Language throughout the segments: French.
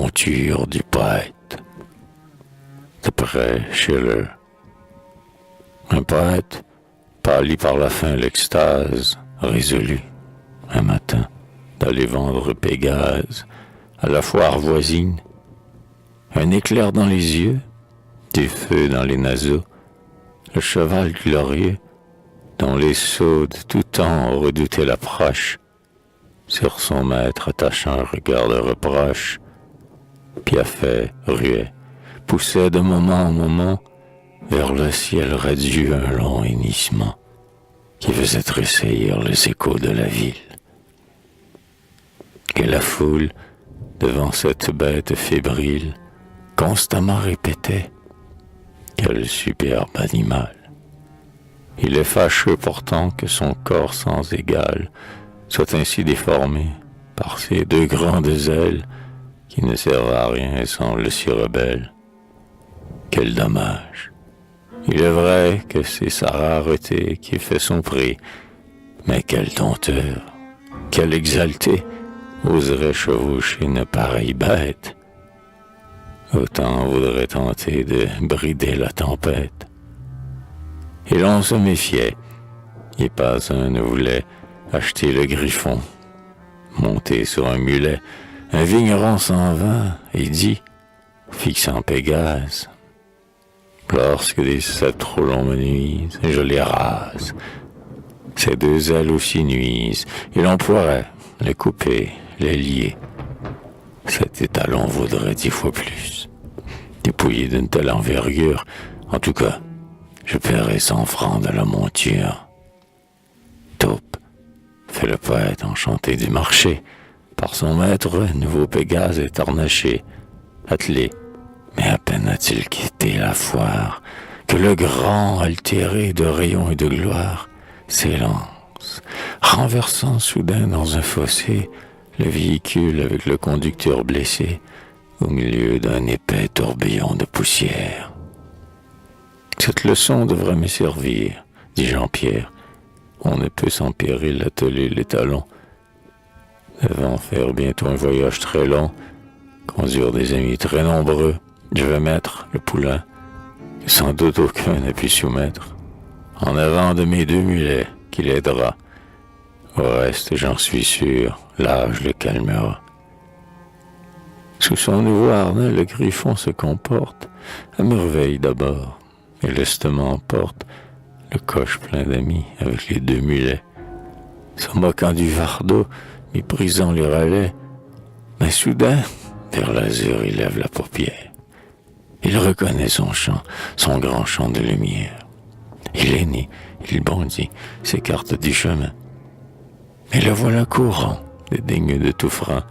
monture du poète. D'après Schiller, un poète pâli par la faim, l'extase, résolut, un matin, d'aller vendre Pégase à la foire voisine. Un éclair dans les yeux, du feu dans les naseaux, le cheval glorieux, dont les sots de tout temps redoutaient l'approche, sur son maître attachant un regard de reproche, piaffait, ruait, poussait de moment en moment vers le ciel radieux un long hennissement qui faisait tressaillir les échos de la ville. Et la foule, devant cette bête fébrile, constamment répétait: quel superbe animal! Il est fâcheux pourtant que son corps sans égal soit ainsi déformé par ces deux grandes ailes qui ne servent à rien et semblent si rebelles. Quel dommage! Il est vrai que c'est sa rareté qui fait son prix, mais quel dompteur, quel exalté oserait chevaucher une pareille bête? Autant voudrait tenter de brider la tempête. Et l'on se méfiait, et pas un ne voulait acheter le griffon. Monté sur un mulet, un vigneron s'en vint et dit, fixant Pégase: lorsque des cèpes trop longs me nuisent, je les rase. Ces deux ailes aussi nuisent, et l'on pourrait les couper, les lier. Cet étalon vaudrait 10 fois plus. Dépouillé d'une telle envergure, en tout cas, je paierai 100 francs de la monture. Taupe, fait le poète enchanté du marché, par son maître, nouveau Pégase est harnaché, attelé, mais à peine a-t-il quitté la foire, que le grand, altéré de rayons et de gloire, s'élance, renversant soudain dans un fossé le véhicule avec le conducteur blessé, au milieu d'un épais tourbillon de poussière. Cette leçon devrait me servir, dit Jean-Pierre. On ne peut sans péril atteler les talons. Devant faire bientôt un voyage très long, conduire des amis très nombreux, je vais mettre le poulain, que sans doute aucun n'a pu soumettre, en avant de mes 2 mulets, qui l'aidera. Au reste, j'en suis sûr, l'âge le calmera. Sous son nouveau harnais, le griffon se comporte à merveille d'abord, et lestement porte le coche plein d'amis avec les 2 mulets, se moquant du fardeau, méprisant les relais, mais soudain, vers l'azur, il lève la paupière. Il reconnaît son champ, son grand champ de lumière. Il est né, il bondit, s'écarte du chemin. Et le voilà courant, dédaigneux de tout frein,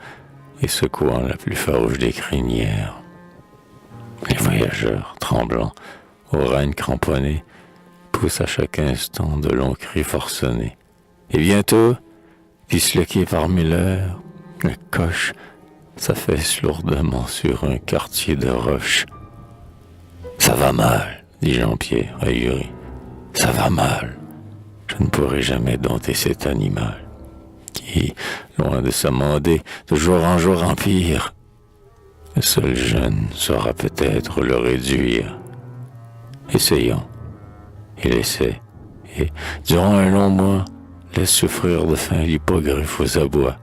et secouant la plus farouche des crinières. Les voyageurs, tremblants, aux rênes cramponnées, poussent à chaque instant de longs cris forcenés. Et bientôt, disloqué parmi leurs, le coche s'affaisse lourdement sur un quartier de roche. Ça va mal, dit Jean-Pierre, ahuri. Ça va mal. Je ne pourrai jamais dompter cet animal qui, loin de s'amender, de jour en jour empire. Le seul jeune saura peut-être le réduire. Essayons. Il essaie, et, durant un long mois, laisse souffrir de faim l'hippogriffe aux abois,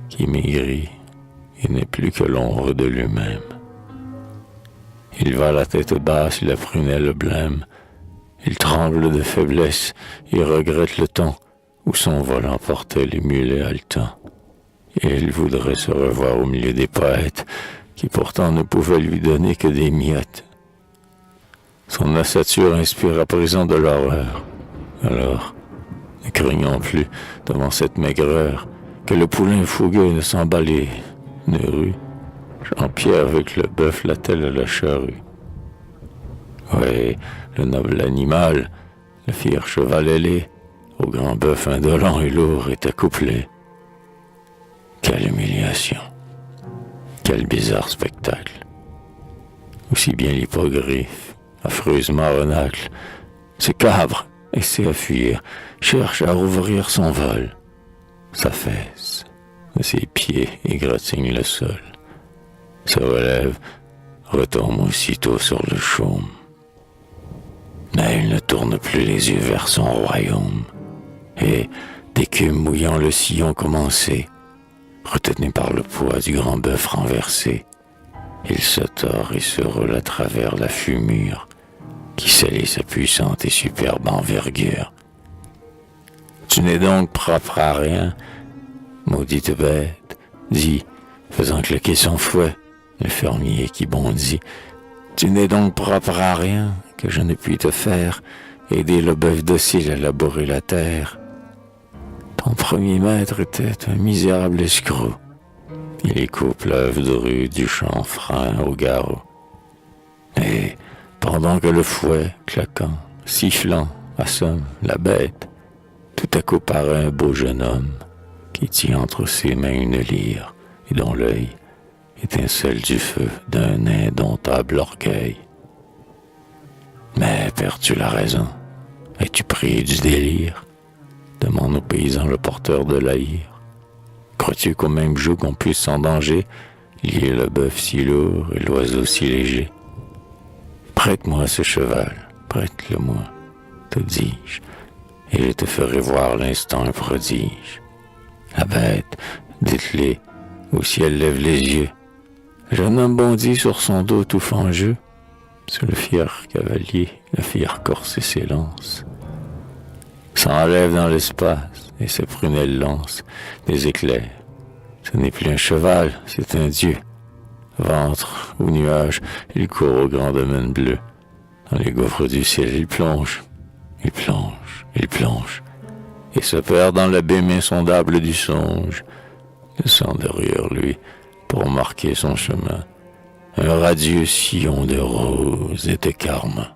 qui maigrit et n'est plus que l'ombre de lui-même. Il va la tête basse, la prunelle blême. Il tremble de faiblesse et regrette le temps où son vol emportait les mulets haletants. Et il voudrait se revoir au milieu des poètes qui pourtant ne pouvaient lui donner que des miettes. Son ossature inspire à présent de l'horreur. Alors, ne craignons plus, devant cette maigreur, que le poulain fougueux ne s'emballe ne rue. Jean-Pierre avec le bœuf l'attelle à la charrue. Oui, le noble animal, le fier cheval ailé, au grand bœuf indolent et lourd est accouplé. Quelle humiliation! Quel bizarre spectacle! Aussi bien l'hippogriffe, affreusement renacle, se cabre, essaie à fuir, cherche à rouvrir son vol, s'affaisse, de ses pieds égratigne le sol. se relève, retombe aussitôt sur le chaume. Mais il ne tourne plus les yeux vers son royaume, et, d'écume mouillant le sillon commencé, retenu par le poids du grand bœuf renversé, il se tord et se roule à travers la fumure qui scellait sa puissante et superbe envergure. Tu n'es donc propre à rien, maudite bête, dit, faisant claquer son fouet, le fermier qui bondit. Tu n'es donc propre à rien que je ne puis te faire aider le bœuf docile à labourer la terre. Ton premier maître était un misérable escroc. Il coupe l'œuf dru du chanfrein au garrot. Et pendant que le fouet, claquant, sifflant, assomme la bête, tout à coup paraît un beau jeune homme qui tient entre ses mains une lyre et dont l'œil étincelle du feu d'un indomptable orgueil. Mais perds-tu la raison? Es-tu pris du délire? Demande au paysan le porteur de la lyre. Crois-tu qu'au même jour qu'on puisse sans danger lier le bœuf si lourd et l'oiseau si léger? Prête-moi ce cheval, prête-le-moi, te dis-je, et je te ferai voir l'instant un prodige. La bête, dételée, au ciel lève les yeux. Le jeune homme bondit sur son dos tout fangeux. Sur le fier cavalier, la fière corse s'élance. S'enlève dans l'espace, et ses prunelles lancent des éclairs. Ce n'est plus un cheval, c'est un dieu. Ventre ou nuage, il court au grand domaine bleu. Dans les gouffres du ciel, il plonge, il plonge, il plonge, et se perd dans l'abîme insondable du songe, laissant derrière lui, pour marquer son chemin, un radieux sillon de roses et de carmin.